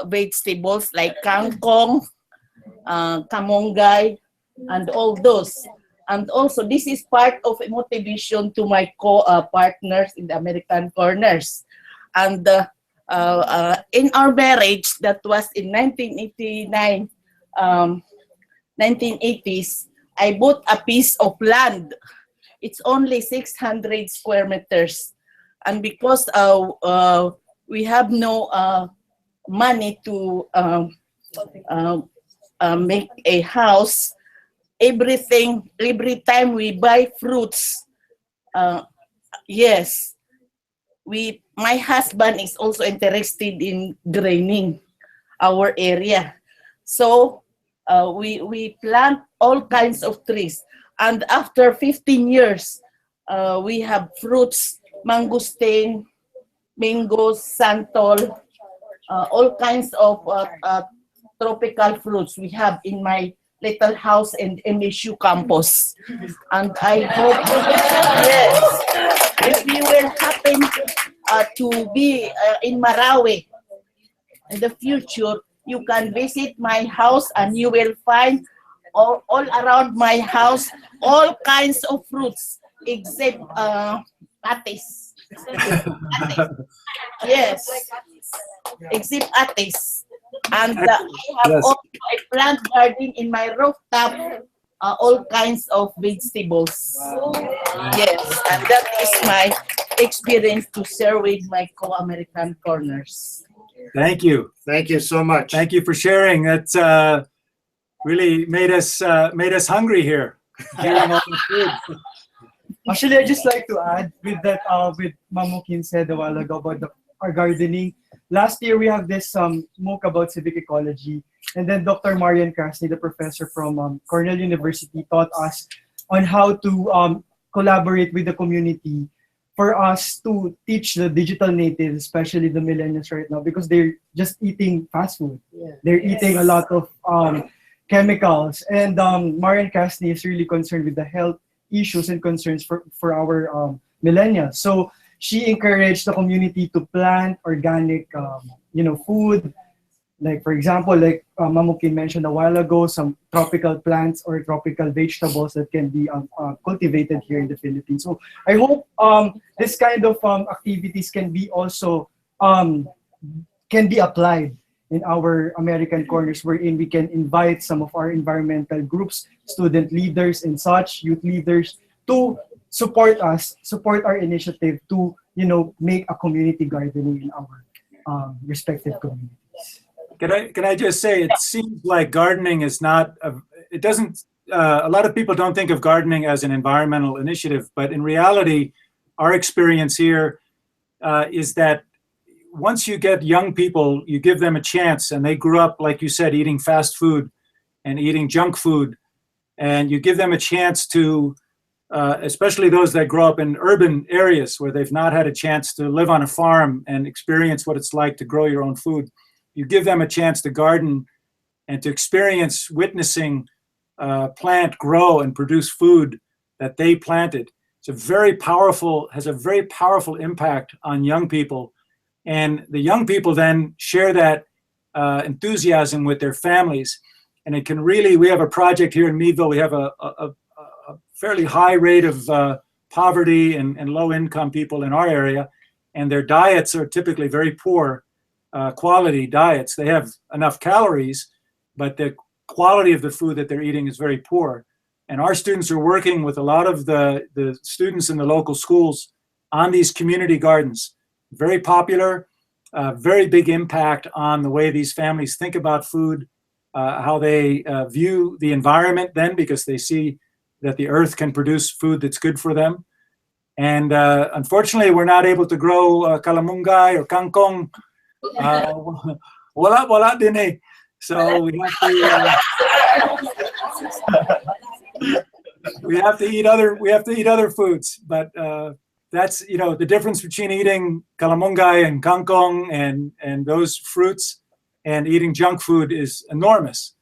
vegetables like kangkong, kamonggay, and all those. And also, this is part of a motivation to my partners in the American Corners. And in our marriage, that was in 1989, 1980s, I bought a piece of land. It's only 600 square meters. And because we have no money to make a house, every time we buy fruits, yes, my husband is also interested in greening our area. So we plant all kinds of trees. And after 15 years, we have fruits, mangosteen, mangoes, santol, all kinds of tropical fruits we have in my little house in MSU campus. And I hope, yes, if you will happen to be in Marawi in the future, you can visit my house and you will find all around my house all kinds of fruits except atis. Yes, except atis. And I have also a plant garden in my rooftop, all kinds of vegetables. Wow. Yes, and that is my experience to share with my co-American Corners. Thank you. Thank you so much. Thank you for sharing. That's really made us hungry here. Hearing all the food. Actually, I just like to add with that, with Mamukin said a while ago about our gardening. Last year, we have this MOOC about civic ecology. And then Dr. Marian Krasny, the professor from Cornell University, taught us on how to collaborate with the community for us to teach the digital natives, especially the millennials right now, because they're just eating fast food. Yeah. They're eating a lot of chemicals. And Marian Krasny is really concerned with the health issues and concerns for our millennials. So she encouraged the community to plant organic, food. Like, for example, like Mamukin mentioned a while ago, some tropical plants or tropical vegetables that can be cultivated here in the Philippines. So I hope this kind of activities can be also can be applied in our American Corners, wherein we can invite some of our environmental groups, student leaders and such, youth leaders, to support us, support our initiative to, make a community gardening in our respective communities. Can I just say, it seems like gardening is not, it doesn't, a lot of people don't think of gardening as an environmental initiative, but in reality, our experience here is that once you get young people, you give them a chance, and they grew up, like you said, eating fast food and eating junk food, and you give them a chance to, especially those that grow up in urban areas where they've not had a chance to live on a farm and experience what it's like to grow your own food. You give them a chance to garden and to experience witnessing plant grow and produce food that they planted. It's has a very powerful impact on young people. And the young people then share that enthusiasm with their families. And it can really, we have a project here in Meadville, we have a fairly high rate of poverty and low income people in our area, and their diets are typically very poor quality diets. They have enough calories, but the quality of the food that they're eating is very poor. And our students are working with a lot of the students in the local schools on these community gardens. Very popular, very big impact on the way these families think about food, how they view the environment then, because they see that the earth can produce food that's good for them. And unfortunately, we're not able to grow calamungay or kangkong. Wala din eh. So we have to eat other foods. But that's, you know, the difference between eating calamungay and kangkong and those fruits and eating junk food is enormous.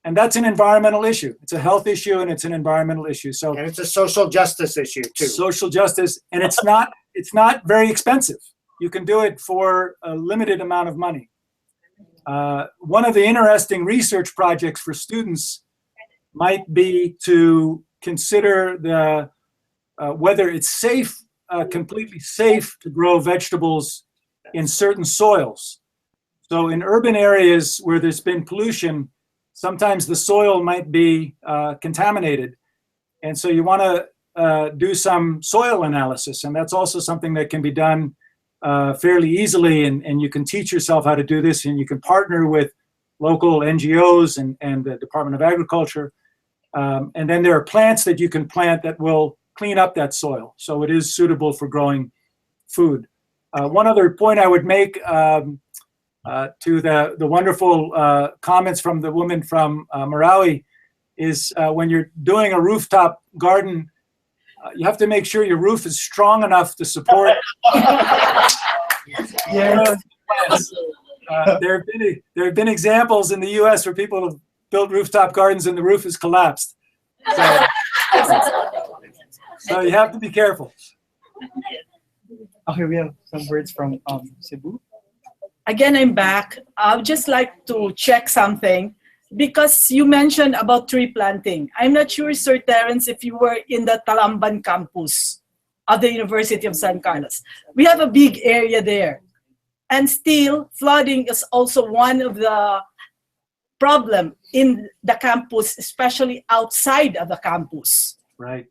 And that's an environmental issue. It's a health issue and it's an environmental issue. So, and it's a social justice issue too. Social justice, and it's not very expensive. You can do it for a limited amount of money. One of the interesting research projects for students might be to consider the whether it's safe, completely safe to grow vegetables in certain soils. So in urban areas where there's been pollution, sometimes the soil might be contaminated. And so you want to do some soil analysis. And that's also something that can be done fairly easily. And you can teach yourself how to do this, and you can partner with local NGOs and the Department of Agriculture. And then there are plants that you can plant that will clean up that soil. So it is suitable for growing food. One other point I would make to the wonderful comments from the woman from Marawi is when you're doing a rooftop garden, you have to make sure your roof is strong enough to support. Yes. There have been examples in the U.S. where people have built rooftop gardens and the roof has collapsed. So you have to be careful. Okay, we have some words from Cebu. Again, I'm back. I would just like to check something because you mentioned about tree planting. I'm not sure, Sir Terrence, if you were in the Talamban campus of the University of San Carlos. We have a big area there. And still, flooding is also one of the problem in the campus, especially outside of the campus. Right.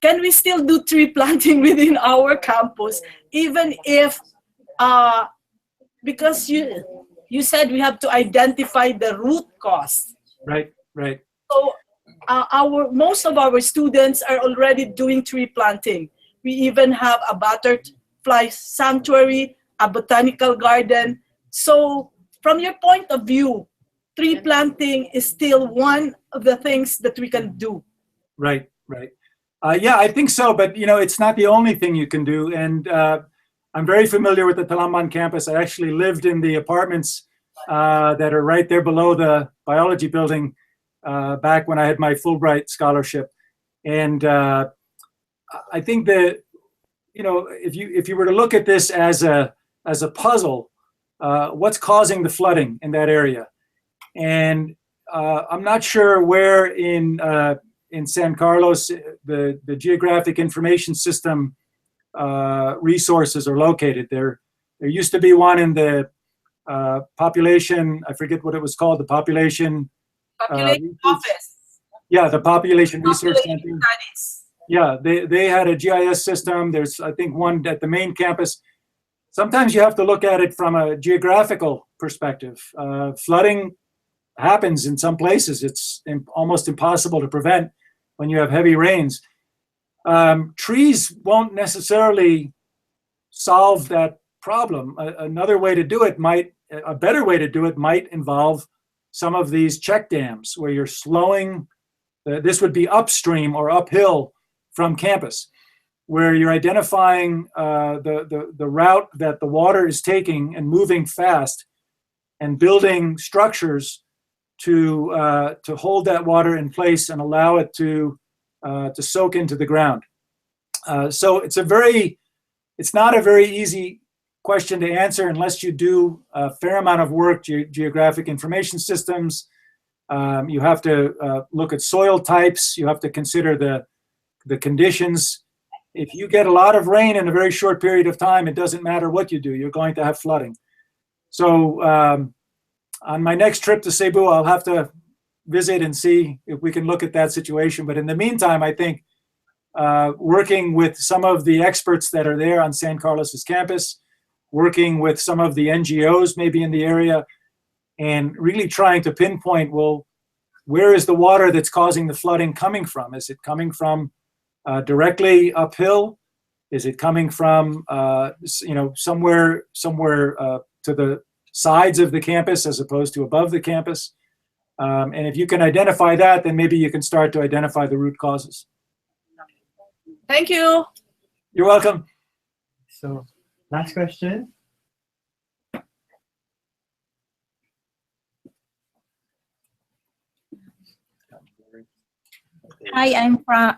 Can we still do tree planting within our campus, even if, because you said we have to identify the root cause. Right, right. So most of our students are already doing tree planting. We even have a butterfly sanctuary, a botanical garden. So from your point of view, tree planting is still one of the things that we can do. Right, right. Yeah, I think so, but you know, it's not the only thing you can do. And I'm very familiar with the Talamban campus. I actually lived in the apartments that are right there below the biology building back when I had my Fulbright scholarship. And I think that, you know, if you were to look at this as a puzzle, what's causing the flooding in that area? And I'm not sure where in San Carlos the geographic information system resources are located. There used to be one in the population, I forget what it was called, the population office. Yeah, the population research Population center. studies. Yeah, they had a GIS system. There's, I think, one at the main campus. Sometimes you have to look at it from a geographical perspective. Flooding happens in some places. It's almost impossible to prevent when you have heavy rains. Trees won't necessarily solve that problem. Another way to do it a better way to do it might involve some of these check dams where you're slowing, this would be upstream or uphill from campus, where you're identifying the route that the water is taking and moving fast and building structures to hold that water in place and allow it to soak into the ground. So it's not a very easy question to answer unless you do a fair amount of work, geographic information systems, You have to look at soil types. You have to consider the conditions. If you get a lot of rain in a very short period of time, it doesn't matter what you do, you're going to have flooding. So on my next trip to Cebu, I'll have to visit and see if we can look at that situation. But in the meantime, I think working with some of the experts that are there on San Carlos's campus, working with some of the NGOs maybe in the area, and really trying to pinpoint, well, where is the water that's causing the flooding coming from? Is it coming from directly uphill? Is it coming from somewhere to the sides of the campus as opposed to above the campus? And if you can identify that, then maybe you can start to identify the root causes. Thank you. You're welcome. So, last question. Hi,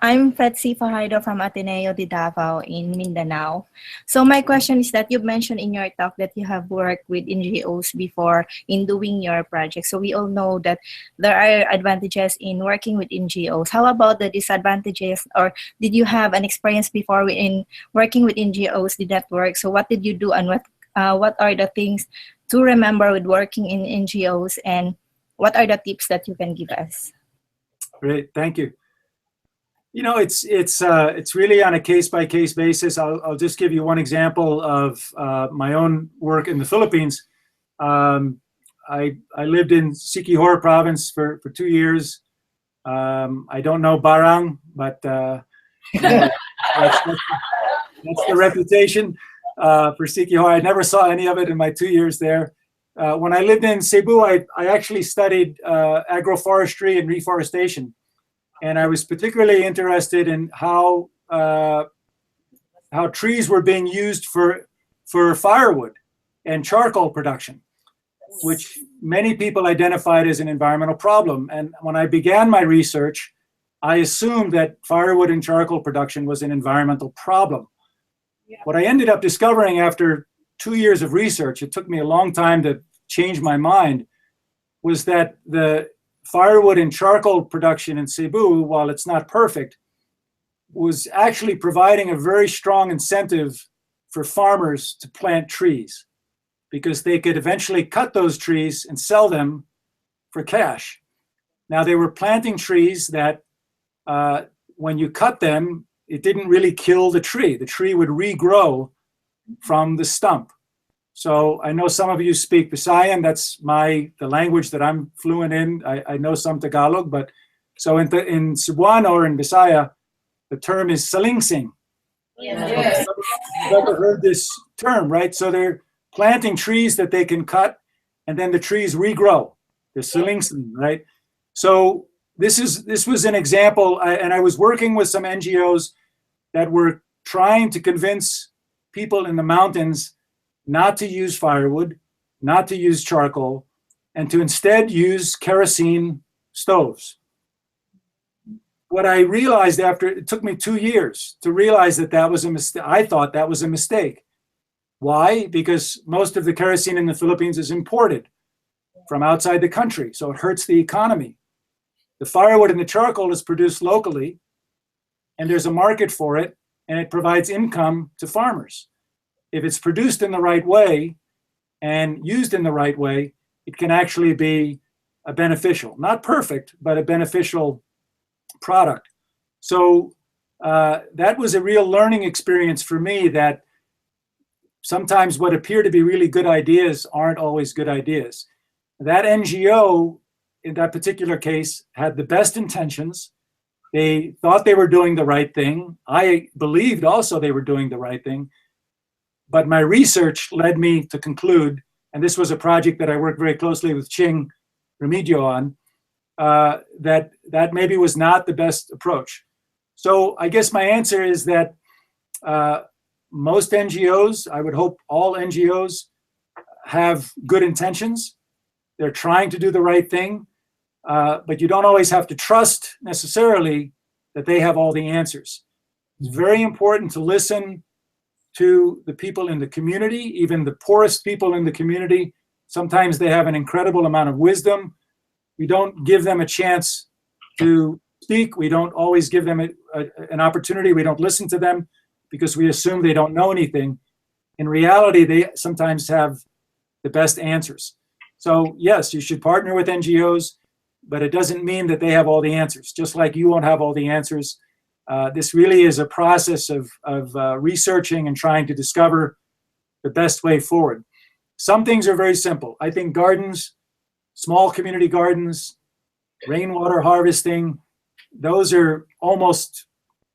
I'm Fetsi Fajardo from Ateneo de Davao in Mindanao. So my question is that you mentioned in your talk that you have worked with NGOs before in doing your project. So we all know that there are advantages in working with NGOs. How about the disadvantages, or did you have an experience before in working with NGOs did not work? So what did you do, and what are the things to remember with working in NGOs, and what are the tips that you can give us? Great, thank you. You know, it's really on a case-by-case basis. I'll just give you one example of my own work in the Philippines. I lived in Siquijor province for 2 years. I don't know Barang, but that's the reputation for Siquijor. I never saw any of it in my 2 years there. When I lived in Cebu, I actually studied agroforestry and reforestation. And I was particularly interested in how trees were being used for firewood and charcoal production, which many people identified as an environmental problem. And when I began my research, I assumed that firewood and charcoal production was an environmental problem. What I ended up discovering after 2 years of research, it took me a long time to change my mind, was that the firewood and charcoal production in Cebu, while it's not perfect, was actually providing a very strong incentive for farmers to plant trees, because they could eventually cut those trees and sell them for cash. Now, they were planting trees that when you cut them, it didn't really kill the tree. The tree would regrow from the stump. So I know some of you speak Visayan. That's the language that I'm fluent in. I know some Tagalog, but so in Cebuano or in Visaya, the term is salingsing. Yes. You've ever heard this term, right? So they're planting trees that they can cut, and then the trees regrow. They're salingsing, right? So this was an example, and I was working with some NGOs that were trying to convince people in the mountains not to use firewood, not to use charcoal, and to instead use kerosene stoves. What I realized it took me 2 years to realize that was a mistake. I thought that was a mistake. Why? Because most of the kerosene in the Philippines is imported from outside the country, so it hurts the economy. The firewood and the charcoal is produced locally, and there's a market for it, and it provides income to farmers. If it's produced in the right way and used in the right way, it can actually be a beneficial, not perfect, but a beneficial product. So that was a real learning experience for me, that sometimes what appear to be really good ideas aren't always good ideas. That NGO, in that particular case, had the best intentions. They thought they were doing the right thing. I believed also they were doing the right thing. But my research led me to conclude, and this was a project that I worked very closely with Ching Remedio on, that maybe was not the best approach. So I guess my answer is that most NGOs, I would hope all NGOs, have good intentions. They're trying to do the right thing, but you don't always have to trust necessarily that they have all the answers. It's very important to listen to the people in the community, even the poorest people in the community. Sometimes they have an incredible amount of wisdom, We don't give them a chance to speak. We don't always give them an opportunity. We don't listen to them because we assume they don't know anything. In reality, they sometimes have the best answers. So yes, you should partner with NGOs, but it doesn't mean that they have all the answers, just like you won't have all the answers. This really is a process of researching and trying to discover the best way forward. Some things are very simple. I think gardens, small community gardens, rainwater harvesting, those are almost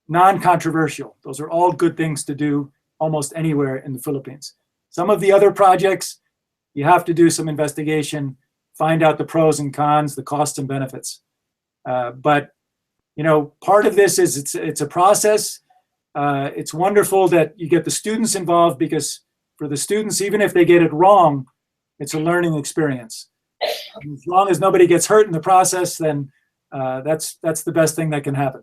non-controversial. Those are all good things to do almost anywhere in the Philippines. Some of the other projects, you have to do some investigation, find out the pros and cons, the costs and benefits. But you know, part of this is it's a process. It's wonderful that you get the students involved, because for the students, even if they get it wrong, it's a learning experience. And as long as nobody gets hurt in the process, then that's the best thing that can happen.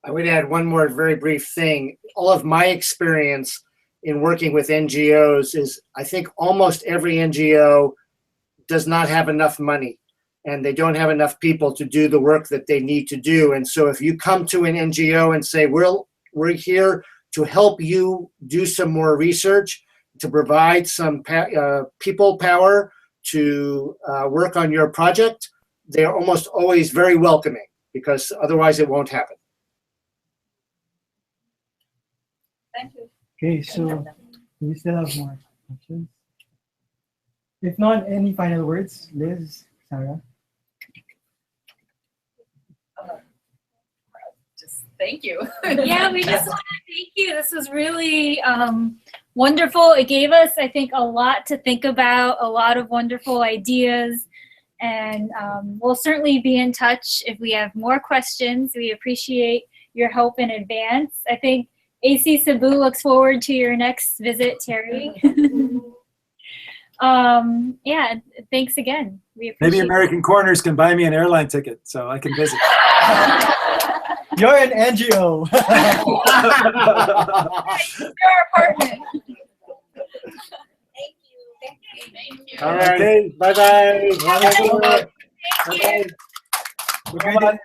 I would add one more very brief thing. All of my experience in working with NGOs is I think almost every NGO does not have enough money, and they don't have enough people to do the work that they need to do. And so if you come to an NGO and say, we're here to help you do some more research, to provide some people power to work on your project, they're almost always very welcoming, because otherwise it won't happen. Thank you. Okay, so we still have more questions. If not, any final words, Liz, Sarah? Just thank you. Yeah, we just want to thank you. This was really wonderful. It gave us, I think, a lot to think about, a lot of wonderful ideas. And we'll certainly be in touch if we have more questions. We appreciate your help in advance. I think AC Cebu looks forward to your next visit, Terry. Yeah, thanks again. We appreciate Maybe American Corners can buy me an airline ticket so I can visit. You're an NGO. You're our partner. Thank you. All right. Okay, bye-bye. Thank you. Bye-bye.